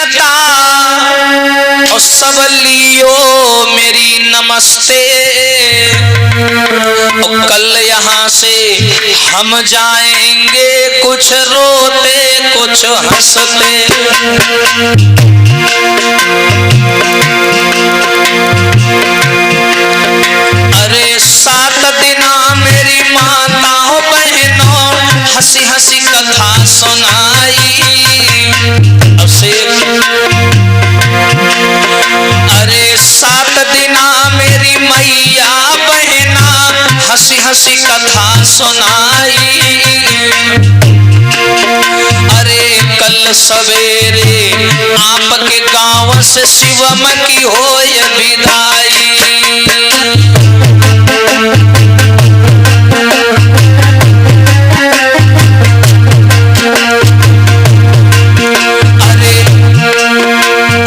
जनता और सब लियो मेरी नमस्ते। और कल यहाँ से हम जाएंगे कुछ रोते कुछ हंसते। अरे 7 दिना मेरी माताओं बहनों हंसी हंसी कथा सुनाई। अब से अरे 7 दिना मेरी मैया बहना हंसी हंसी कथा सुनाई। अरे कल सवेरे आपके गांव से शिवम की होय विदाई।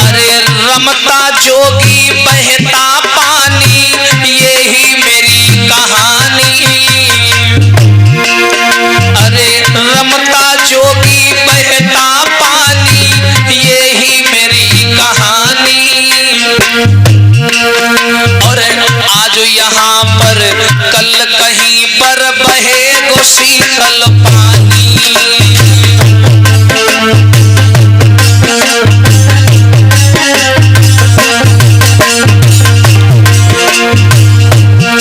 अरे रमता जोगी बहता पानी यही मेरी कहानी। अरे रमता जोगी बहता पानी यही मेरी कहानी। और आज यहाँ पर कल कहीं पर बहेगो शीतल पानी।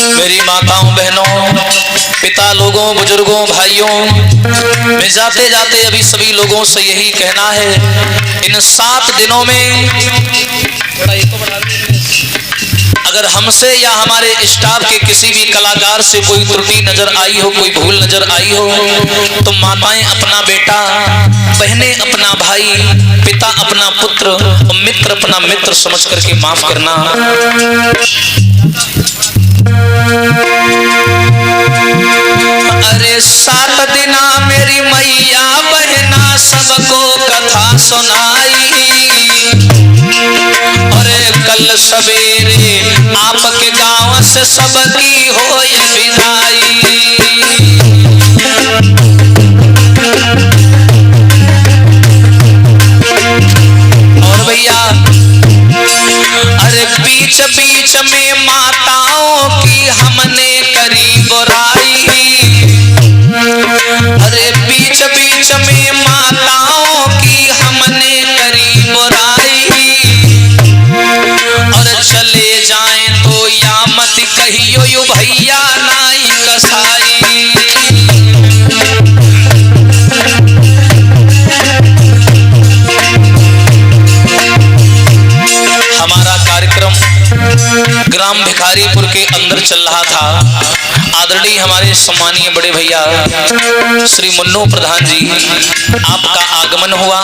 मेरी माताओं बहनों पिता लोगों बुजुर्गों भाइयों, मैं जाते जाते अभी सभी लोगों से यही कहना है, इन 7 दिनों में अगर हमसे या हमारे स्टाफ के किसी भी कलाकार से कोई त्रुटि नजर आई हो, कोई भूल नजर आई हो, तो माताएं अपना बेटा, बहनें अपना भाई, पिता अपना पुत्र और मित्र अपना मित्र समझ करके माफ करना। अरे 7 दिना मेरी मैया बहना सबको कथा सुनाई। अरे कल सवेरे आपके गांव से सबकी होय विदाई। और भैया अरे बीच बीच में माताओं की हमने करी बुराई। अरे बीच बीच में माताओं की हमने करी बुराई। और चले जाएं तो या मत कहियो यू भैया नाई कसाई। हमारा कार्यक्रम ग्राम भिखारीपुर के अंदर चल रहा था। आदरणीय हमारे सम्मानीय बड़े भैया श्री मुन्नू प्रधान जी, आपका आगमन हुआ।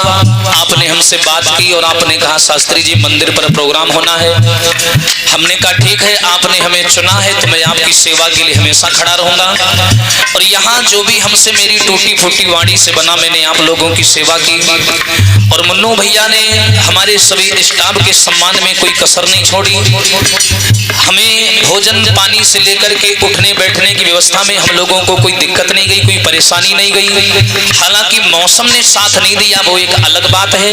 आपने हमसे बात की और आपने कहा शास्त्री जी मंदिर पर प्रोग्राम होना है। हमने कहा ठीक है, आपने हमें चुना है तो मैं आपकी सेवा के लिए हमेशा खड़ा रहूंगा। और यहाँ जो भी हमसे मेरी टूटी फूटी वाणी से बना, मैंने आप लोगों की सेवा की। और मुन्नू भैया ने हमारे सभी स्टाफ के सम्मान में कोई कसर नहीं छोड़ी। हमें भोजन पानी से लेकर के उठने बैठने की व्यवस्था में हम लोगों को कोई दिक्कत नहीं गई, कोई परेशानी नहीं गई। हालांकि मौसम ने साथ नहीं दिया, वो एक अलग बात है,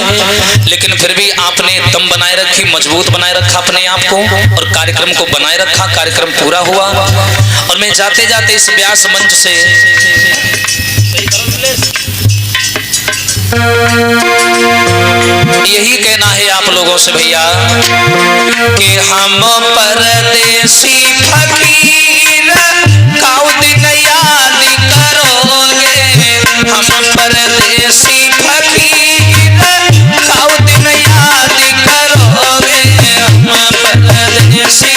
लेकिन फिर भी आपने दम बनाए रखी, मजबूत बनाए रखा अपने आप को और कार्यक्रम को बनाए रखा। कार्यक्रम पूरा हुआ। और मैं जाते जाते इस व्यास मंच से यही कहना है आप लोगों से भैया कि हम परदेसी फकीर काऊ दिन याद करोगे। हम परदेसी फकीर काऊ दिन याद करोगे। हम परदेसी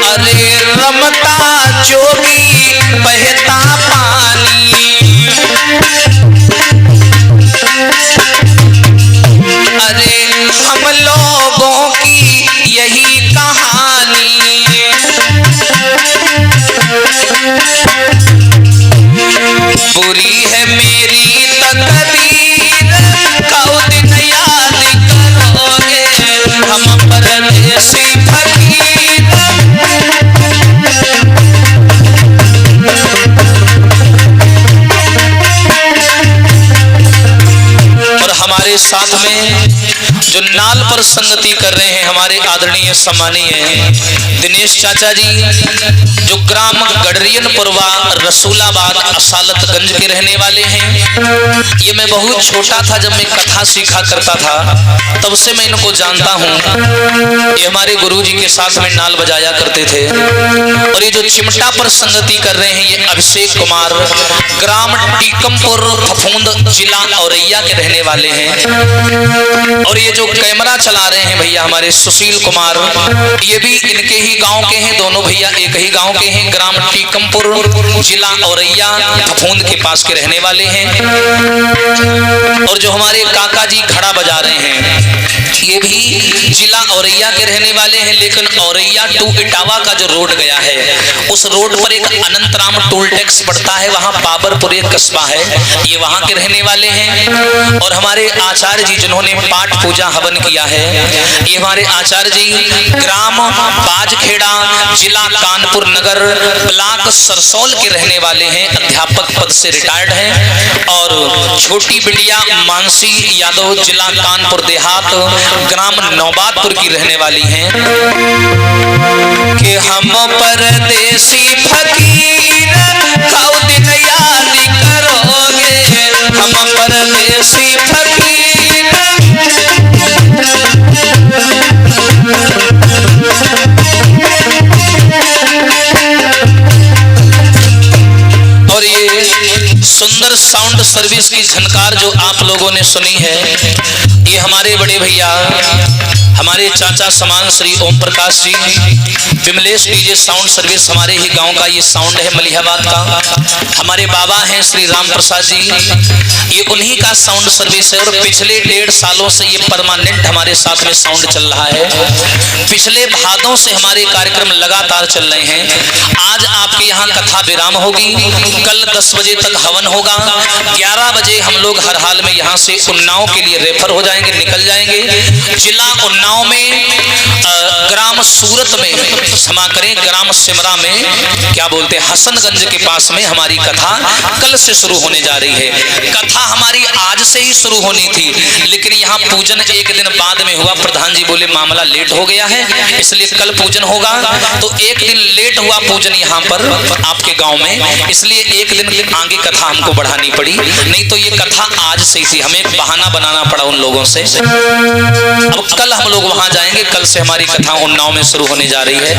अरे रमता जोगी बहता पानी। अरे हम लोगों की यही कहानी। बुरी है मेरी तकदीर काऊ दिन याद करोगे। हम परदेसी फकीर हमारे साथ में जो नाल पर संगति कर रहे हैं हमारे आदरणीय सम्मानीय दिनेश चाचा जी, जो ग्राम गडरियनपुर व रसूलाबाद असालतगंज के रहने वाले हैं। ये मैं बहुत छोटा था जब मैं कथा सीखा करता था, तब से मैं इनको जानता हूँ। ये हमारे गुरुजी के साथ में नाल बजाया करते थे। और ये जो चिमटा पर संगति कर रहे हैं, ये अभिषेक कुमार ग्राम टीकमपुर फफूंद जिला औरैया के रहने वाले हैं। और ये जो कैमरा चला रहे हैं भैया हमारे सुशील कुमार, ये भी इनके ही गांव के हैं। दोनों भैया एक ही गांव के हैं, ग्राम टीकमपुर जिला औरैया फफूंद के पास के रहने वाले हैं। और जो हमारे काका जी घड़ा बजा रहे हैं, ये भी जिला औरैया के रहने वाले हैं। लेकिन औरैया टू इटावा का जो रोड गया है, उस रोड पर एक अनंतराम टोल टैक्स पड़ता है, वहाँ बाबरपुर एक कस्बा है, ये वहाँ के रहने वाले हैं। और हमारे आचार्य जी जिन्होंने पाठ पूजा हवन किया है, ये हमारे आचार्य जी ग्राम बाजखेड़ा जिला कानपुर नगर ब्लॉक सरसौल के रहने वाले हैं, अध्यापक पद से रिटायर्ड हैं। और छोटी बिटिया मानसी यादव जिला कानपुर देहात ग्राम नौबादपुर की रहने वाली हैं। कि हम परदेसी फकीर खाओ दिन याद करोगे, हम परदेसी फकीर। और ये सुंदर साउंड सर्विस की झनकार जो आप लोगों ने सुनी है, ये हमारे बड़े भैया हमारे चाचा समान Shri Om Prakash ji Vimlesh DJ sound service, हमारे ही गांव का ये साउंड है मलिहाबाद का। हमारे बाबा हैं श्री राम प्रसाद जी, ये उन्हीं का साउंड सर्विस है। और पिछले 1.5 सालों से ये परमानेंट हमारे साथ में साउंड चल रहा है। पिछले भादों से हमारे कार्यक्रम लगातार चल रहे हैं। आज आपके यहाँ कथा विराम होगी, कल 10 बजे तक हवन होगा, 11 बजे हम लोग हर हाल में यहाँ से उन्नाव के लिए रेफर हो जाएंगे, निकल जाएंगे। जिला उन्नाव में ग्राम सूरत में क्षमा करें, ग्राम सिमरा में क्या बोलते हैं हसनगंज के पास में हमारी कथा कल से शुरू होने जा रही है। कथा हमारी आज से ही शुरू होनी थी, लेकिन यहाँ पूजन एक दिन बाद में हुआ। प्रधान जी बोले मामला लेट हो गया है, इसलिए कल पूजन होगा। तो एक दिन लेट हुआ पूजन यहाँ पर आपके गांव में, इसलिए एक दिन आगे कथा हमको बढ़ानी पड़ी। नहीं तो ये कथा आज से ही थी, हमें एक बहाना बनाना पड़ा उन लोगों से। अब कल हम लोग वहां जाएंगे, कल से हमारी कथा उन्नाव में शुरू होने जा रही है।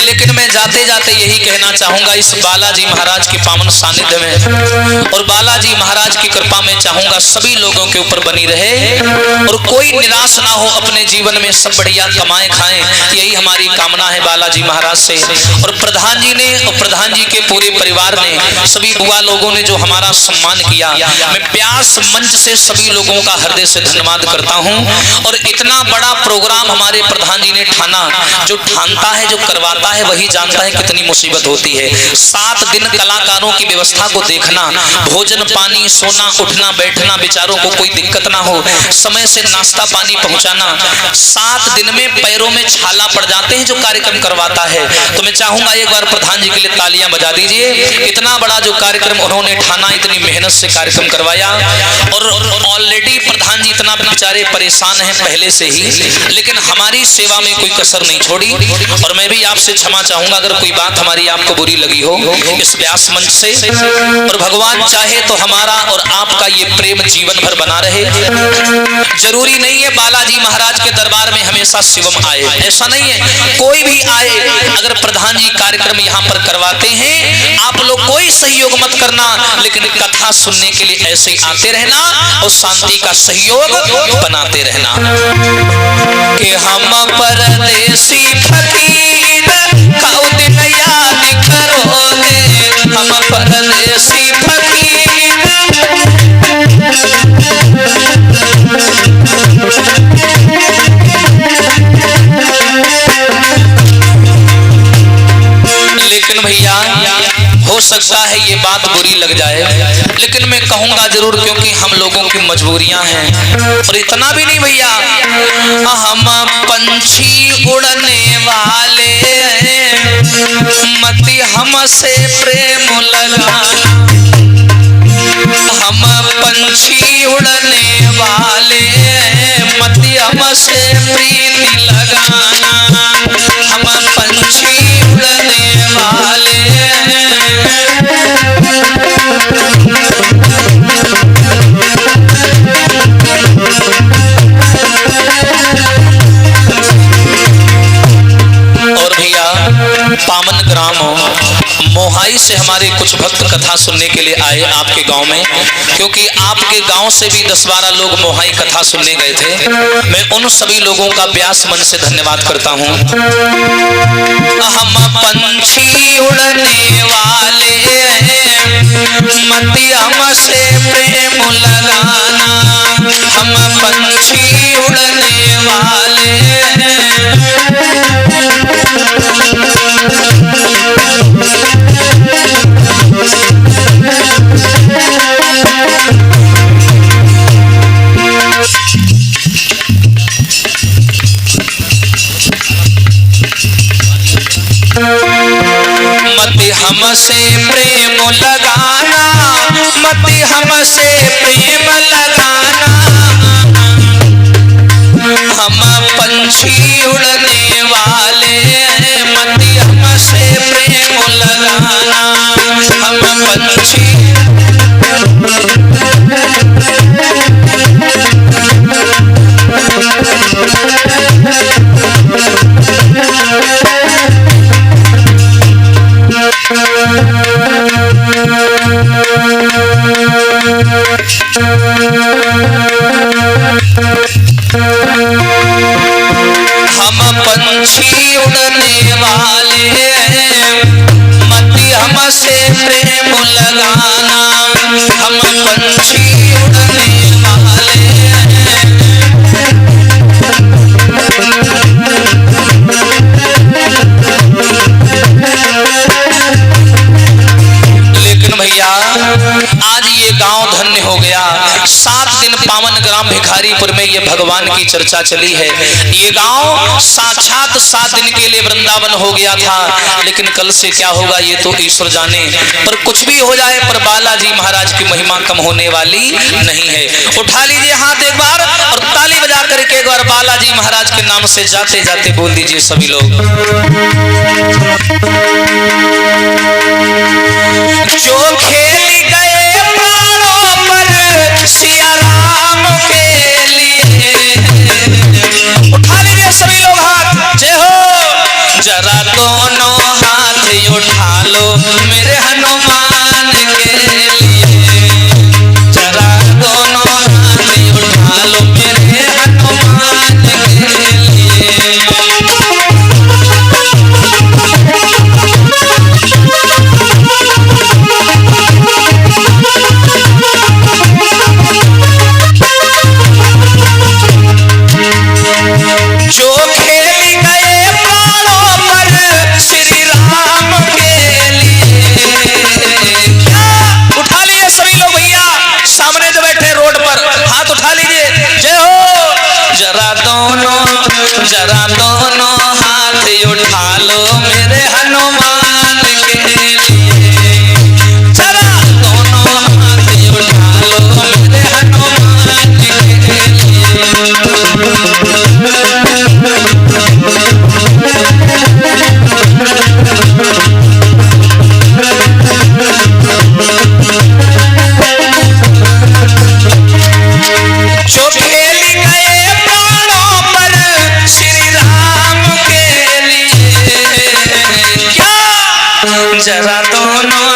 लेकिन मैं जाते जाते यही कहना चाहूंगा, इस बालाजी महाराज के पावन सानिध्य में और बालाजी महाराज की कृपा में चाहूंगा सभी लोगों के ऊपर बनी रहे और कोई निराश ना हो अपने जीवन में, सब बढ़िया कमाए खाएं, यही हमारी कामना है बालाजी महाराज से। और प्रधान जी ने और प्रधान जी के पूरे परिवार ने, सभी बुआ लोगों ने जो हमारा सम्मान किया, मैं प्यास मंच से सभी लोगों का हृदय से धन्यवाद करता हूं। और इतना बड़ा प्रोग्राम हमारे प्रधान जी ने ठाना, जो ठानता है जो करवाता है वही जानता है कितनी मुसीबत होती है। 7 दिन कलाकारों की व्यवस्था को देखना, भोजन पानी सोना उठना बैठना, बेचारों को कोई दिक्कत ना हो, समय से नाश्ता पानी पहुंचाना। 7 दिन में पैरों में छाला पड़ जाते हैं जो कार्यक्रम करवाता है। तो मैं चाहूंगा एक बार प्रधान जी के लिए तालियां बजा दीजिए। इतना बड़ा जो कार्यक्रम उन्होंने ठाना, इतनी मेहनत से कार्यक्रम करवाया। और ऑलरेडी प्रधान जी इतना बेचारे परेशान हैं पहले से ही, लेकिन हमारी सेवा में कोई कसर नहीं छोड़ी। और मैं भी आपसे क्षमा चाहूंगा अगर कोई बात हमारी आपको बुरी लगी हो इस व्यास मंच से। और भगवान चाहे तो हमारा और आपका ये प्रेम जीवन भर बना रहे। जरूरी नहीं है बालाजी महाराज के दरबार में हमेशा शिवम आए, ऐसा नहीं है। कोई भी आए, अगर प्रधान जी कार्यक्रम यहाँ पर करवाते हैं, आप लोग कोई सहयोग मत करना, लेकिन कथा सुनने के लिए ऐसे ही आते रहना और शांति का सहयोग बनाते रहना। कि हम परदेसी फकीर खाओ दिन याद करोगे, हम परदेसी फकीर। लेकिन भैया हो सकता है ये बात बुरी लग जाए, लेकिन मैं कहूंगा जरूर, क्योंकि हम लोगों की मजबूरियां हैं। और इतना भी नहीं भैया, हम पंछी उड़ने वाले हैं, मति हमसे प्रेम लगा। हम पंछी उड़ प्रीति लगाना, हम पंछी उड़ने वाले। और भैया पावन ग्राम मोहाई से हमारे कुछ भक्त कथा सुनने के लिए आए आपके गांव में, क्योंकि आपके गांव से भी 10-12 लोग मोहाई कथा सुनने गए थे। मैं उन सभी लोगों का व्यास मन से धन्यवाद करता हूं। हम पंछी उड़ने वाले, मत हमसे प्रेम लगाना, हम पंछी उड़ने वाले। मत हमसे प्रेम लगाना, मत हमसे प्रेम लगाना, हम पंछी उड़ने वाले। मत हमसे प्रेम लगाना, हम पंछी। हम पंछी उड़ने वाले, मत हमसे प्रेम लगाना, हम पंछी उड़ने वाले। लेकिन भैया आज ये गांव धन्य हो गया। 7 दिन पावन ग्राम भिखारीपुर में ये भगवान की चर्चा चली है। ये गांव साक्षात 7 दिन के लिए वृंदावन हो गया था, लेकिन कल से क्या होगा ये तो ईश्वर जाने। पर कुछ भी हो जाए, पर बालाजी महाराज की महिमा कम होने वाली नहीं है। उठा लीजिए हाथ एक बार और ताली बजा करके एक बार बालाजी महाराज के नाम से जाते जाते बोल दीजिए सभी लोग। जो खेल गए प्राणों पर सिया राम के लिए, उठा लीजिए सभी लोग हाथ, जय हो। जरा दोनों हाथ उठा लो मेरे हनुमान के लिए, जरा दोनों हाथ उठा लो मेरे हनुमान के लिए। जो खेल गए प्राणों पर श्री राम के लिए। क्या उठा लिए सभी लोग भैया, सामने जो बैठे रोड पर हाथ उठा लीजिए, जय हो। जरा दोनों हाथ उठा लो मेरे हनुमान के लिए, जरा दोनों हाथ उठा लो मेरे हनुमान के लिए। जो खेल गए प्राणों पर श्री राम के लिए। क्या जरा दोनों